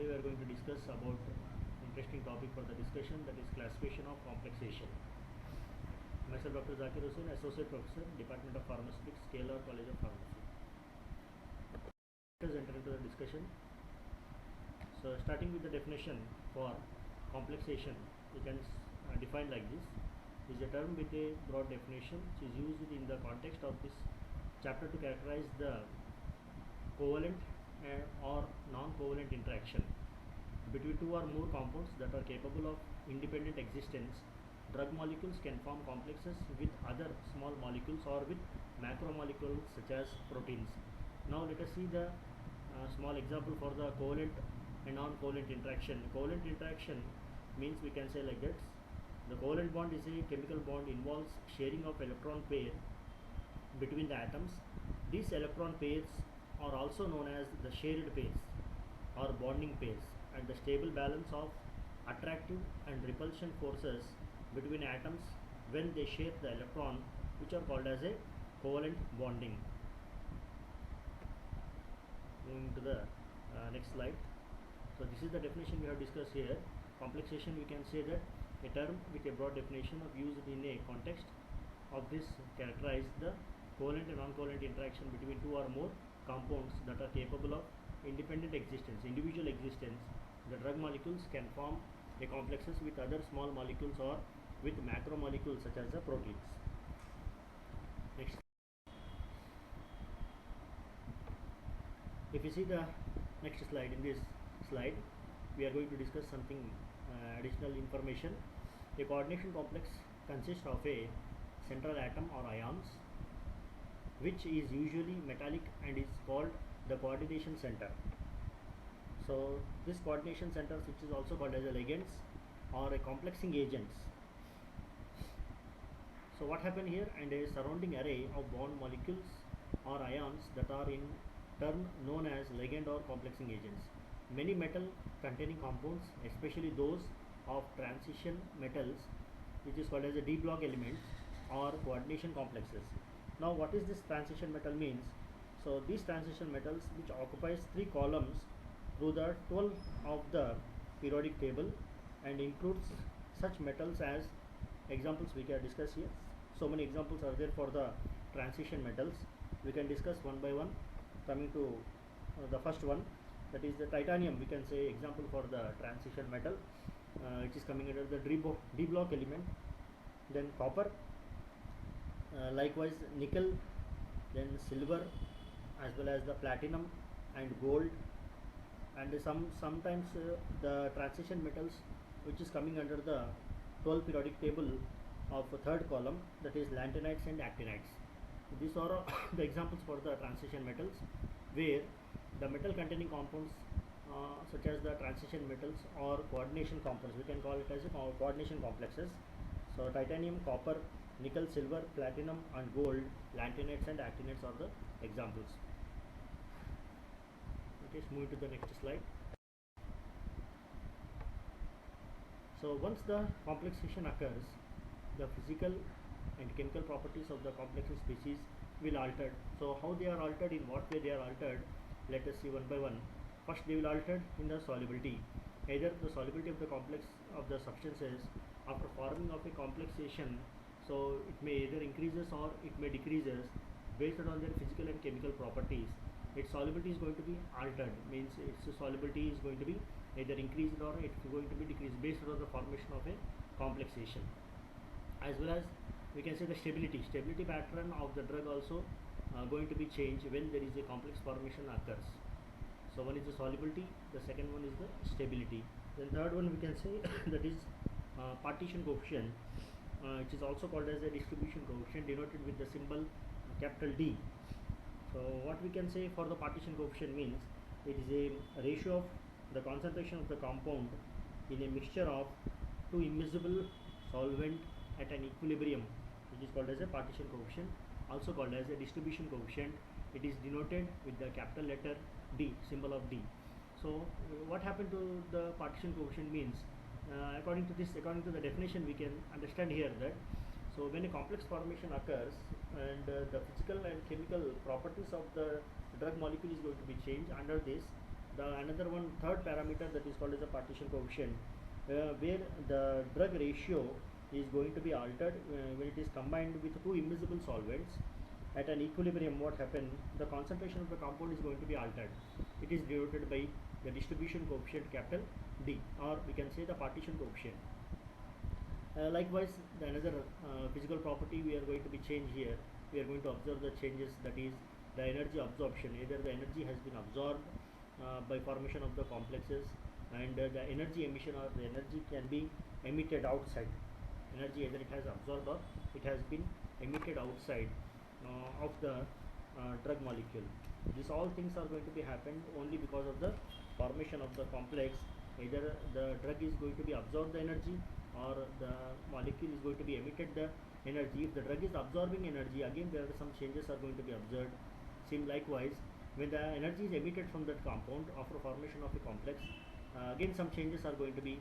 Today we are going to discuss about interesting topic for the discussion, that is classification of complexation. Myself Dr. Zakir Hussain, Associate Professor, Department of Pharmaceutics, KLR College of Pharmacy. Let us enter into the discussion. So starting with the definition for complexation, we can define like this. Is a term with a broad definition which is used in the context of this chapter to characterize the covalent or non-covalent interaction between two or more compounds that are capable of independent existence. Drug molecules can form complexes with other small molecules or with macromolecules such as proteins. Now let us see the small example for the covalent and non-covalent interaction. Covalent interaction means we can say like that. The covalent bond is a chemical bond, involves sharing of electron pair between the atoms. These electron pairs are also known as the shared pairs or bonding pairs, and the stable balance of attractive and repulsion forces between atoms when they share the electron, which are called as a covalent bonding. Moving to the next slide. So this is the definition we have discussed here. Complexation, we can say that a term with a broad definition of used in a context of this characterize the covalent and non-covalent interaction between two or more compounds that are capable of independent existence, individual existence. The drug molecules can form a complexes with other small molecules or with macromolecules such as the proteins. Next. If you see the next slide, in this slide we are going to discuss something additional information. A coordination complex consists of a central atom or ions which is usually metallic and is called the coordination center. So this coordination center, which is also called as a ligands or a complexing agents. So what happened here, and a surrounding array of bond molecules or ions that are in turn known as ligand or complexing agents. Many metal containing compounds, especially those of transition metals, which is called as a D block elements or coordination complexes. Now what is this transition metal means? So these transition metals, which occupies 3 columns through the 12 of the periodic table, and includes such metals as examples we can discuss here. So many examples are there for the transition metals. We can discuss one by one. Coming to the first one, that is the titanium. We can say example for the transition metal, which is coming under the D block element. Then copper, likewise nickel, then silver, as well as the platinum and gold, and sometimes the transition metals which is coming under the 12 periodic table of a third column, that is lanthanides and actinides. These are the examples for the transition metals, where the metal containing compounds such as the transition metals or coordination compounds, we can call it as a coordination complexes. So titanium, copper, nickel, silver, platinum and gold, lanthanides and actinides are the examples. Okay, move to the next slide. So once the complexation occurs, the physical and chemical properties of the complexing species will alter. So how they are altered, in what way they are altered, let us see one by one. First, they will alter in the solubility. Either the solubility of the complex of the substances after forming of a complexation, so it may either increases or it may decreases based on their physical and chemical properties. Its solubility is going to be altered, means its solubility is going to be either increased or it is going to be decreased based on the formation of a complexation. As well as we can say the stability pattern of the drug also going to be changed when there is a complex formation occurs. So one is the solubility, the second one is the stability. Then third one we can say that is partition coefficient, which is also called as a distribution coefficient, denoted with the symbol capital D. So what we can say for the partition coefficient means it is a ratio of the concentration of the compound in a mixture of two immiscible solvent at an equilibrium, which is called as a partition coefficient, also called as a distribution coefficient. It is denoted with the capital letter D, symbol of D. So what happened to the partition coefficient means, according to the definition, we can understand here that so when a complex formation occurs and the physical and chemical properties of the drug molecule is going to be changed, under this The another one, third parameter, that is called as a partition coefficient, where the drug ratio is going to be altered when it is combined with two immiscible solvents at an equilibrium. What happen, the concentration of the compound is going to be altered. It is denoted by the distribution coefficient capital D, or we can say the partition coefficient. Likewise, the another physical property we are going to be changed here. We are going to observe the changes, that is the energy absorption. Either the energy has been absorbed by formation of the complexes, and the energy emission, or the energy can be emitted outside. Energy either it has absorbed or it has been emitted outside of the drug molecule. These all things are going to be happened only because of the formation of the complex. Either the drug is going to be absorb the energy, or the molecule is going to be emitted the energy. If the drug is absorbing energy, again there are some changes are going to be observed. Same likewise, when the energy is emitted from that compound after formation of a complex, again some changes are going to be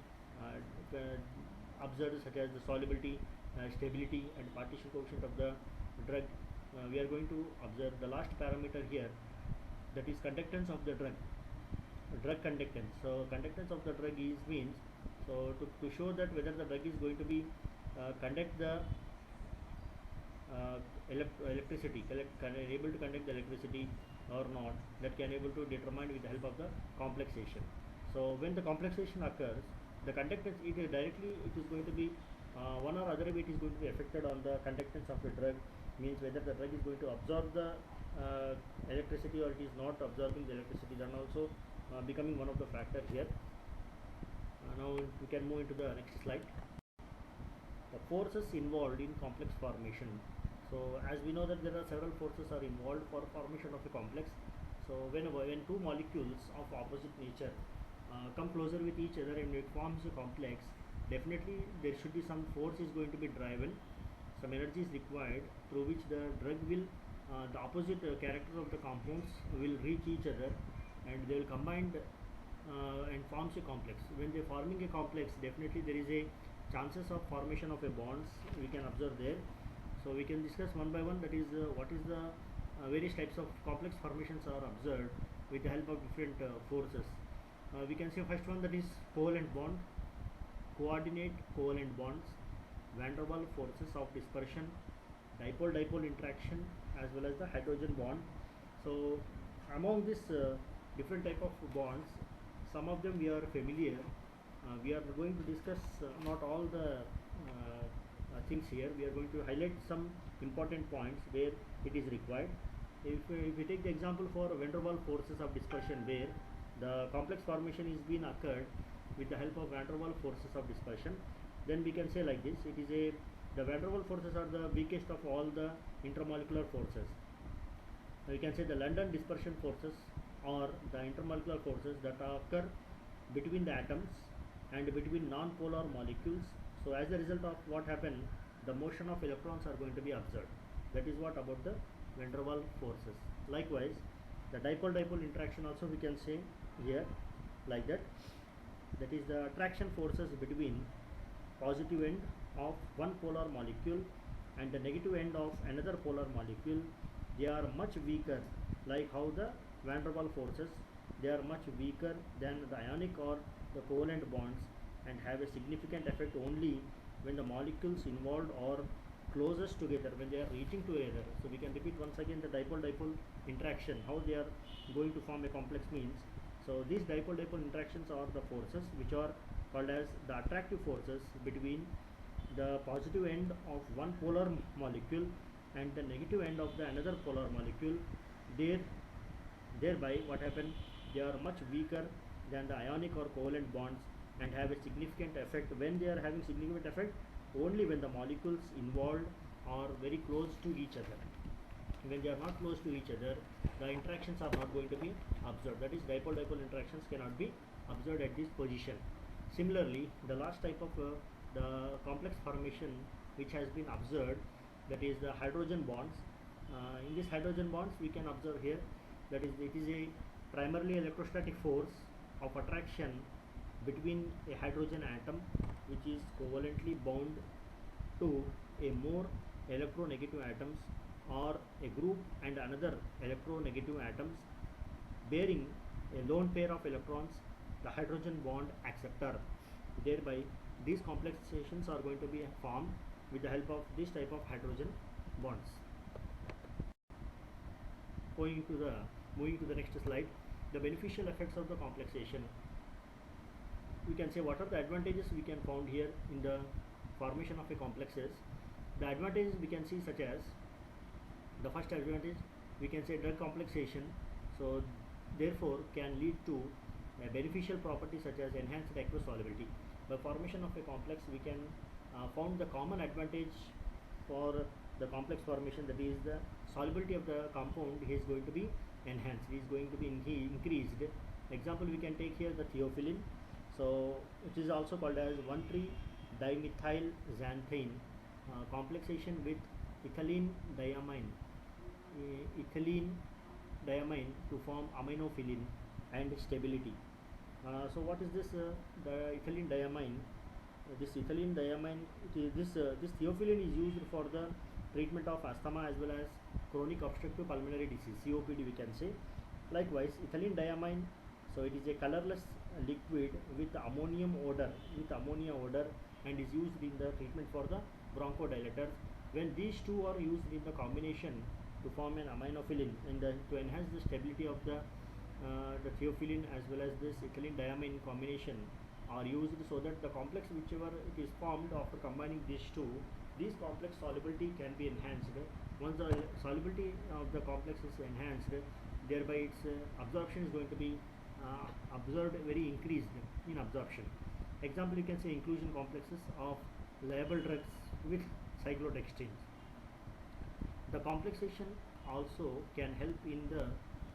observed, such as the solubility, stability, and partition coefficient of the drug. We are going to observe the last parameter here, that is conductance of the drug conductance. So conductance of the drug is means, so to show that whether the drug is going to be conduct the electricity, able to conduct the electricity or not, that can able to determine with the help of the complexation. So when the complexation occurs, the conductance, it is directly, it is going to be one or other way, it is going to be affected on the conductance of the drug. Means whether the drug is going to absorb the electricity or it is not absorbing the electricity, then also becoming one of the factor here. Now we can move into the next slide. The forces involved in complex formation. So as we know that there are several forces are involved for formation of a complex. So when two molecules of opposite nature come closer with each other and it forms a complex, definitely there should be some force is going to be driven, some energy is required, through which the drug will the opposite characters of the compounds will reach each other, and they will combine and forms a complex. When they forming a complex, definitely there is a chances of formation of a bonds we can observe there. So we can discuss one by one, that is what is the various types of complex formations are observed with the help of different forces. We can say first one, that is covalent bond, coordinate covalent bonds, van der Waals forces of dispersion, dipole-dipole interaction, as well as the hydrogen bond. So among this different type of bonds, some of them we are familiar. We are going to discuss not all the things here. We are going to highlight some important points where it is required. If we take the example for van der Waals forces of dispersion, where the complex formation is being occurred with the help of van der Waals forces of dispersion, then we can say like this: it is the van der Waals forces are the weakest of all the intermolecular forces. We can say the London dispersion forces, or the intermolecular forces that occur between the atoms and between non-polar molecules. So as a result of what happened, the motion of electrons are going to be observed. That is what about the van der Waals forces. Likewise, the dipole-dipole interaction also we can say here like that. That is the attraction forces between positive end of one polar molecule and the negative end of another polar molecule. They are much weaker, like how the van der Waals forces, they are much weaker than the ionic or the covalent bonds, and have a significant effect only when the molecules involved are closest together, when they are reaching together. So we can repeat once again the dipole-dipole interaction, how they are going to form a complex means. So these dipole-dipole interactions are the forces which are called as the attractive forces between the positive end of one polar molecule and the negative end of the another polar molecule. Thereby what happened, they are much weaker than the ionic or covalent bonds, and have a significant effect. When they are having significant effect, only when the molecules involved are very close to each other. When they are not close to each other, the interactions are not going to be observed. That is, dipole-dipole interactions cannot be observed at this position. Similarly, the last type of the complex formation which has been observed, that is the hydrogen bonds. In this hydrogen bonds, we can observe here that is, it is a primarily electrostatic force of attraction between a hydrogen atom which is covalently bound to a more electronegative atoms, or a group and another electronegative atoms bearing a lone pair of electrons, the hydrogen bond acceptor. Thereby, these complexations are going to be formed with the help of this type of hydrogen bonds. Moving to the next slide, the beneficial effects of the complexation. We can say what are the advantages we can found here in the formation of a complexes. The advantages we can see such as, the first advantage we can say drug complexation, so therefore can lead to a beneficial property such as enhanced aqueous solubility. By formation of a complex we can found the common advantage for the complex formation, that is the solubility of the compound is going to be enhanced, is going to be increased. Example we can take here the theophylline, so it is also called as 1,3-dimethyl xanthine complexation with ethylene diamine to form aminophylline and stability. So what is this the ethylene diamine? This ethylene diamine, this theophylline is used for the treatment of asthma as well as chronic obstructive pulmonary disease, COPD we can say. Likewise, ethylene diamine, so it is a colorless liquid with ammonia odor and is used in the treatment for the bronchodilators. When these two are used in the combination to form an aminophylline and to enhance the stability of the theophylline as well as this ethylene diamine combination are used, so that the complex whichever it is formed after combining these two, this complex solubility can be enhanced. Once the solubility of the complex is enhanced, thereby its absorption is going to be observed very increased in absorption. Example you can say inclusion complexes of liable drugs with cyclodextrins. The complexation also can help in the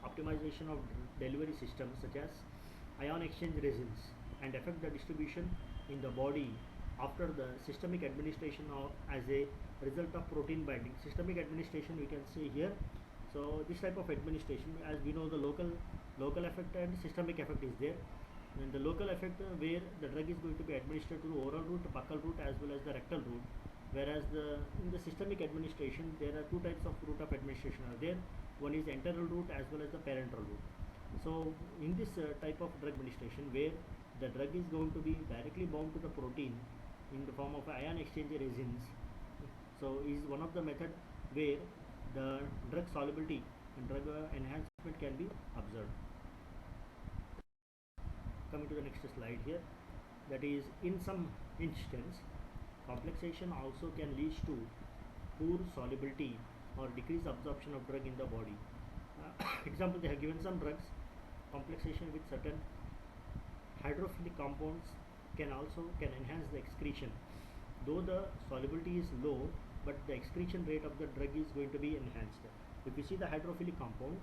optimization of delivery systems such as ion exchange resins and affect the distribution in the body after the systemic administration or as a result of protein binding. Systemic administration we can see here. So this type of administration, as we know, the local effect and systemic effect is there. And the local effect where the drug is going to be administered through oral route, buccal route as well as the rectal route, whereas in the systemic administration there are two types of route of administration are there. One is enteral route as well as the parenteral route. So in this type of drug administration where the drug is going to be directly bound to the protein in the form of ion exchange resins, so is one of the method where the drug solubility and drug enhancement can be observed. Coming to the next slide here, that is in some instance complexation also can lead to poor solubility or decreased absorption of drug in the body. Example, they have given some drugs complexation with certain hydrophilic compounds can enhance the excretion, though the solubility is low, but the excretion rate of the drug is going to be enhanced. If you see the hydrophilic compounds,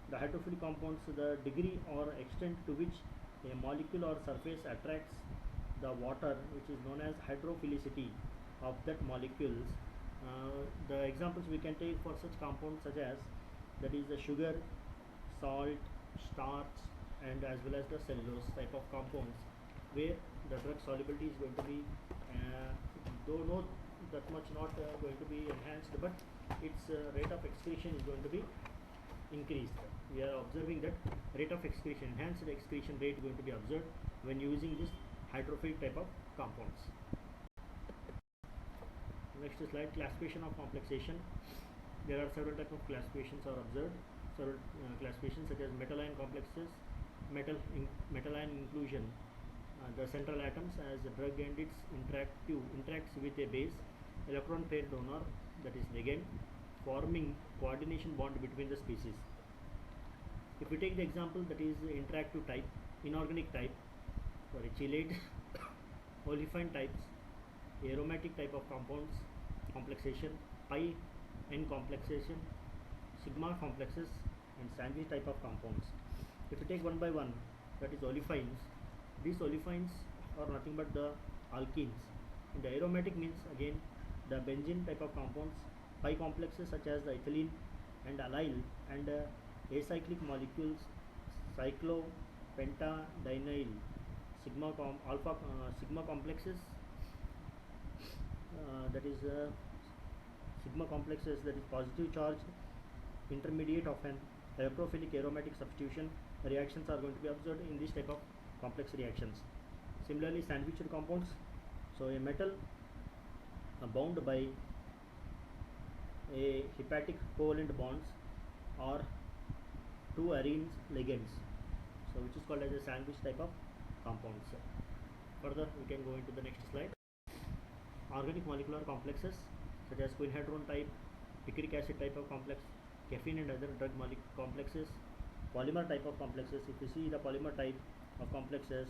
the degree or extent to which a molecule or surface attracts the water, which is known as hydrophilicity of that molecules. The examples we can take for such compounds such as, that is the sugar, salt, starch and as well as the cellulose type of compounds, where the drug solubility is going to be though not that much not going to be enhanced, but its rate of excretion is going to be increased. We are observing that rate of excretion, enhanced excretion rate going to be observed when using this hydrophilic type of compounds. Next slide, classification of complexation. There are several types of classifications are observed. Several classifications such as metal ion complexes, metal ion inclusion, the central atoms as a drug and its interacts with a base, electron pair donor, that is ligand, forming coordination bond between the species. If we take the example, that is interactive type, inorganic type, sorry, chelate, olefin types, aromatic type of compounds, complexation, pi n complexation, sigma complexes and sandwich type of compounds. If we take one by one, that is olefins, these olefins are nothing but the alkenes. And the aromatic means again the benzene type of compounds, pi complexes such as the ethylene and allyl and acyclic molecules, cyclo, pentadienyl, sigma complexes, that is sigma complexes, that is positive charged intermediate of an electrophilic aromatic substitution reactions are going to be observed in this type of complex reactions. Similarly, sandwiched compounds. So a metal bound by a hepatic covalent bonds or two arenes ligands, so which is called as a sandwich type of compounds. Further, we can go into the next slide. Organic molecular complexes such as quinhydrone type, picric acid type of complex, caffeine and other drug molecule complexes, polymer type of complexes. If you see the polymer type of complexes,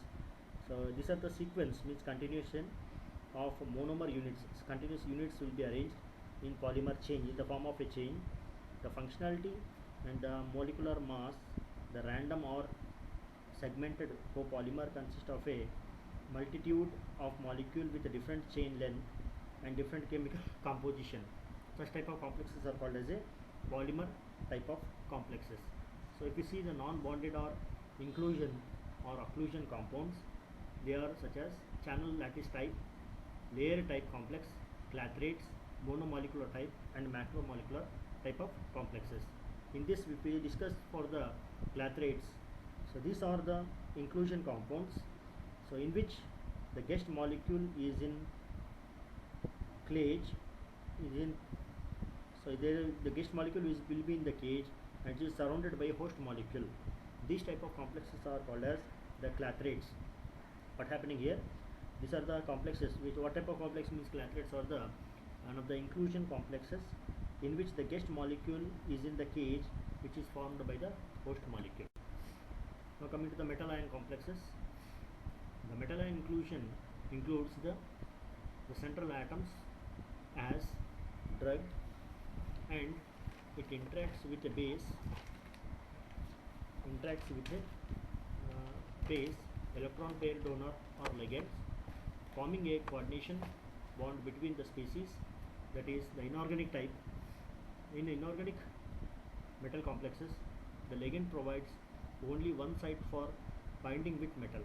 so these are the sequence, means continuation of monomer units. Continuous units will be arranged in polymer chain in the form of a chain. The functionality and the molecular mass, the random or segmented copolymer consists of a multitude of molecules with a different chain length and different chemical composition. Such type of complexes are called as a polymer type of complexes. So if you see the non-bonded or inclusion or occlusion compounds, they are such as channel lattice type, layer type complex, clathrates, monomolecular type and macromolecular type of complexes. In this we will discuss for the clathrates. So these are the inclusion compounds, so in which the guest molecule is in cage, so the guest molecule will be in the cage and is surrounded by a host molecule. These type of complexes are called as the clathrates. What happening here? These are the complexes. What type of complex means? Clathrates are the one of the inclusion complexes in which the guest molecule is in the cage, which is formed by the host molecule. Now coming to the metal ion complexes. The metal ion inclusion includes the central atoms as drug, and it interacts with a base, electron pair donor or ligands, forming a coordination bond between the species, that is the inorganic type. In inorganic metal complexes, the ligand provides only one site for binding with metal,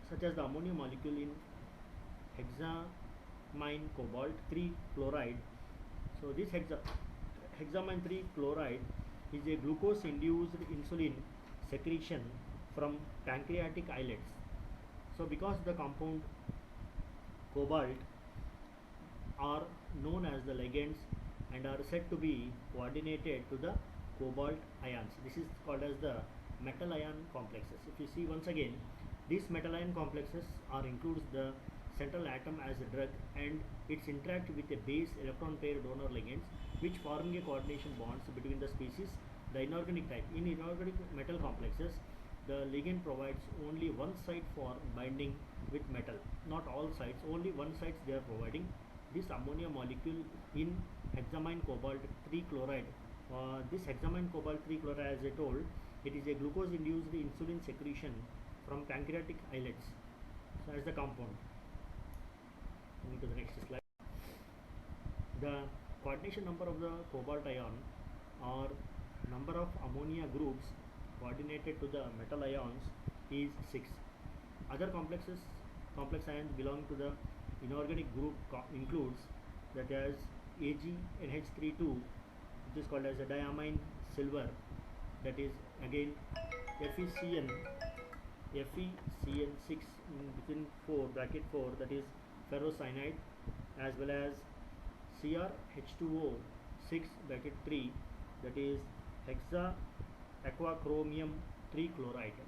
such as the ammonia molecule in hexamine cobalt 3 chloride. So this hexamine 3 chloride is a glucose induced insulin secretion from pancreatic islets. So because the compound cobalt are known as the ligands and are said to be coordinated to the cobalt ions, this is called as the metal ion complexes. If you see once again, these metal ion complexes are includes the central atom as a drug, and its interact with a base electron pair donor ligands, which forming a coordination bonds between the species. The inorganic type. In inorganic metal complexes, the ligand provides only one site for binding with metal, not all sites, only one site they are providing. This ammonia molecule in hexamine cobalt 3 chloride, this hexamine cobalt 3 chloride, as I told, it is a glucose induced insulin secretion from pancreatic islets. So as the compound. Moving to the next slide. The coordination number of the cobalt ion or number of ammonia groups coordinated to the metal ions is 6. Other complex ions belong to the inorganic group includes that as AgNH32, which is called as a diamine silver, that is again FeCN6 within 4 bracket 4, that is ferrocyanide, as well as CrH2O 6 bracket 3, that is hexa aquachromium 3 chloride.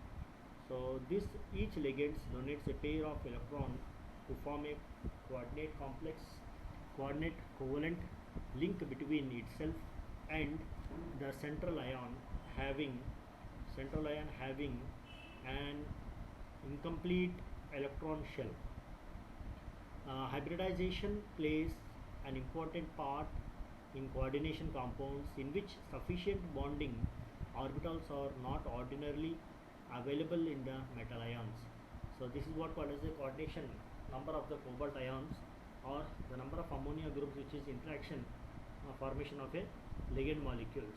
So this each ligands donates a pair of electrons to form a coordinate covalent link between itself and the central ion having an incomplete electron shell. Hybridization plays an important part in coordination compounds in which sufficient bonding orbitals are not ordinarily available in the metal ions. So this is what called as the coordination number of the cobalt ions, or the number of ammonia groups, which is interaction formation of a ligand molecules.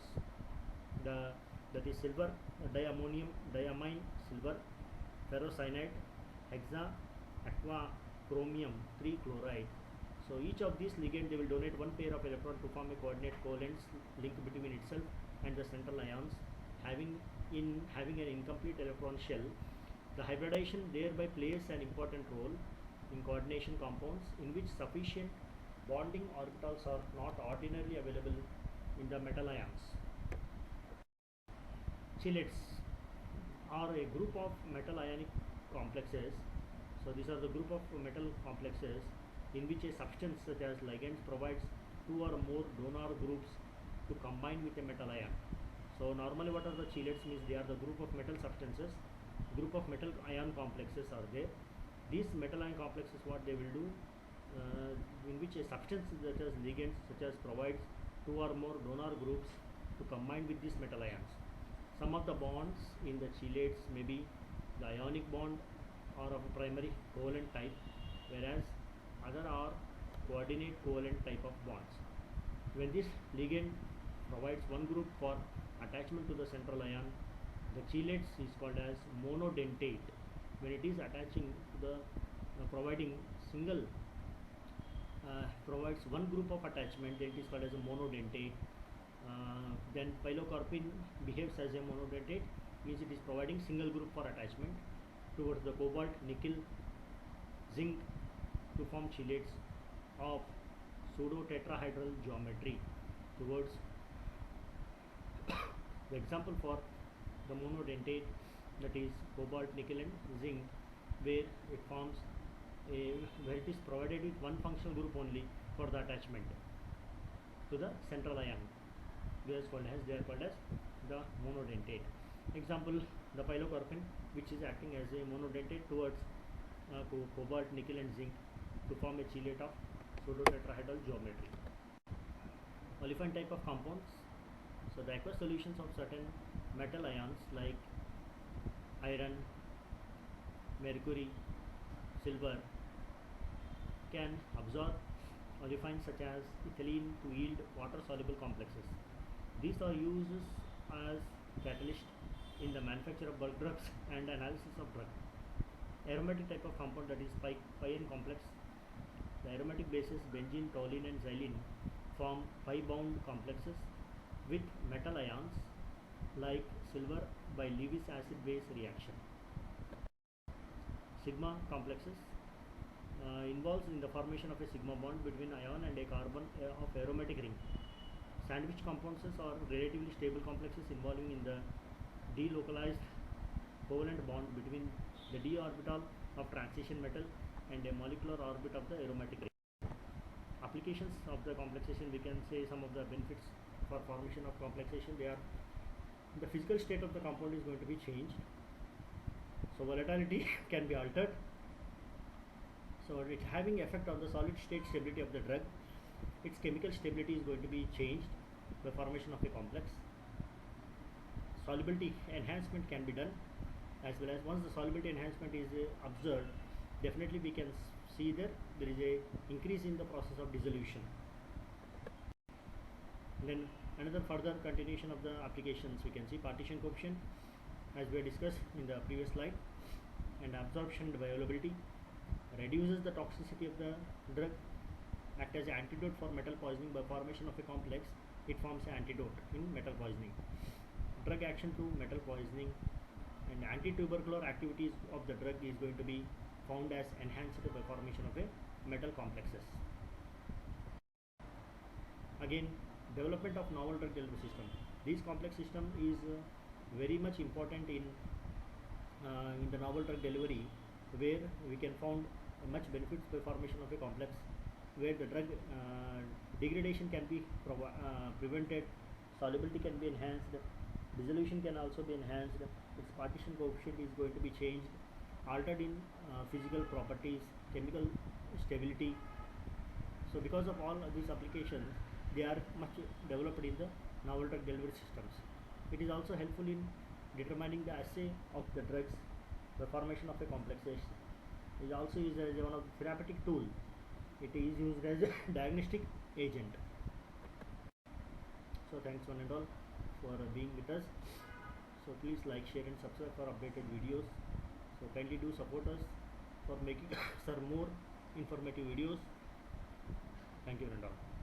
That is silver, diamine silver, ferrocyanide, hexa aquachromium 3 chloride. So each of these ligand, they will donate one pair of electron to form a coordinate covalent link between itself and the central ions having in having an incomplete electron shell. The hybridization thereby plays an important role in coordination compounds in which sufficient bonding orbitals are not ordinarily available in the metal ions. Chelates are a group of metal ionic complexes. So these are the group of metal complexes in which a substance such as ligands provides two or more donor groups to combine with a metal ion. So normally what are the chelates means they are the group of metal substances, group of metal ion complexes are there. These metal ion complexes what they will do in which a substance such as ligands such as provides two or more donor groups to combine with these metal ions. Some of the bonds in the chelates may be the ionic bond or of a primary covalent type, whereas other are coordinate covalent type of bonds. When this ligand provides one group for attachment to the central ion, the chelates is called as monodentate. When it is attaching to the providing single provides one group of attachment, then it is called as a monodentate. Then pilocarpine behaves as a monodentate, means it is providing single group for attachment towards the cobalt, nickel, zinc to form chelates of pseudo tetrahedral geometry towards the example for the monodentate, that is cobalt, nickel and zinc, where it forms where it is provided with one functional group only for the attachment to the central ion. They are called as the monodentate. Example, the pilocarpine, which is acting as a monodentate towards cobalt, nickel and zinc to form a chelate of pseudotetrahedral geometry. Olefin type of compounds. So the aqueous solutions of certain metal ions like iron, mercury, silver can absorb olefins such as ethylene to yield water soluble complexes. These are used as catalyst in the manufacture of bulk drugs and analysis of drug. Aromatic type of compound, that is pi-n complex. The aromatic bases benzene, toluene and xylene form pi-bound complexes with metal ions like silver by Lewis acid-base reaction. Sigma complexes involves in the formation of a sigma bond between ion and a carbon of aromatic ring. Sandwich complexes are relatively stable complexes involving in the delocalized covalent bond between the d orbital of transition metal and a molecular orbit of the aromatic ring. Applications of the complexation, we can say some of the benefits for formation of complexation. They are the physical state of the compound is going to be changed, so volatility can be altered, so it's having effect on the solid state stability of the drug. Its chemical stability is going to be changed by formation of a complex. Solubility enhancement can be done, as well as once the solubility enhancement is observed, definitely we can see that there is a increase in the process of dissolution. Then another further continuation of the applications, we can see partition coefficient as we discussed in the previous slide, and absorption and bioavailability, reduces the toxicity of the drug, act as an antidote for metal poisoning by formation of a complex. It forms an antidote in metal poisoning. Drug action to metal poisoning and anti-tubercular activities of the drug is going to be found as enhanced by formation of a metal complexes. Again, development of novel drug delivery system. This complex system is very much important in the novel drug delivery, where we can found much benefits by formation of a complex, where the drug degradation can be prevented, solubility can be enhanced, dissolution can also be enhanced, its partition coefficient is going to be changed, altered in physical properties, chemical stability. So because of all of these applications, they are much developed in the novel drug delivery systems. It is also helpful in determining the assay of the drugs by formation of a complexation. It is also used as one of the therapeutic tool. It is used as a diagnostic agent. So thanks one and all for being with us. So please like, share and subscribe for updated videos. So kindly do support us for making more informative videos. Thank you one and all.